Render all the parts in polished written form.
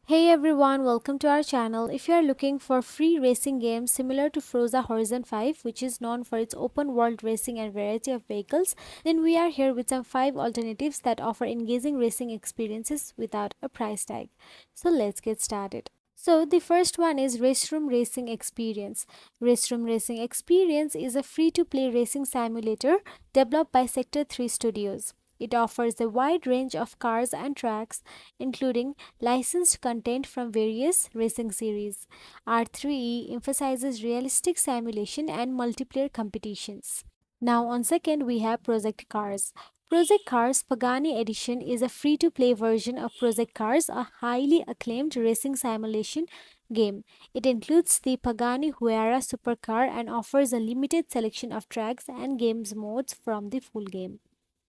Hey everyone, welcome to our channel. If you are looking for free racing games similar to Forza Horizon 5, which is known for its open world racing and variety of vehicles, then we are here with some 5 alternatives that offer engaging racing experiences without a price tag. So let's get started. So the first one is Raceroom Racing Experience. Raceroom Racing Experience is a free-to-play racing simulator developed by Sector 3 Studios. It offers a wide range of cars and tracks, including licensed content from various racing series. R3E emphasizes realistic simulation and multiplayer competitions. Now, on second, we have Project Cars. Project Cars Pagani Edition is a free to play version of Project Cars, a highly acclaimed racing simulation game. It includes the Pagani Huayra supercar and offers a limited selection of tracks and games modes from the full game.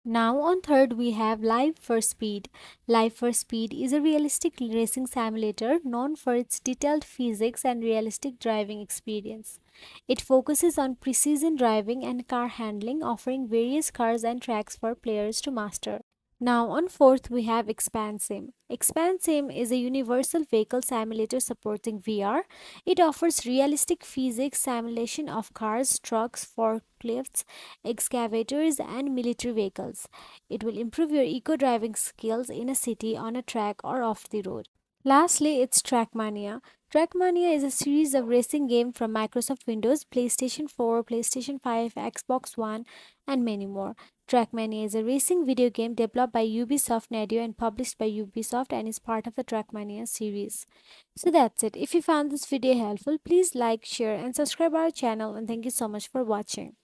Now on third we have Live for Speed. Live for Speed is a realistic racing simulator known for its detailed physics and realistic driving experience. It focuses on precision driving and car handling, offering various cars and tracks for players to master. Now on fourth we have Expansim. Expansim is a universal vehicle simulator supporting VR. It offers realistic physics simulation of cars, trucks, forklifts, excavators and military vehicles. It will improve your eco-driving skills in a city, on a track or off the road. Lastly, it's Trackmania. Trackmania is a series of racing games from Microsoft Windows, PlayStation 4, PlayStation 5, Xbox One, and many more. Trackmania is a racing video game developed by Ubisoft Nadio and published by Ubisoft and is part of the Trackmania series. So that's it. If you found this video helpful, please like, share, and subscribe our channel. And thank you so much for watching.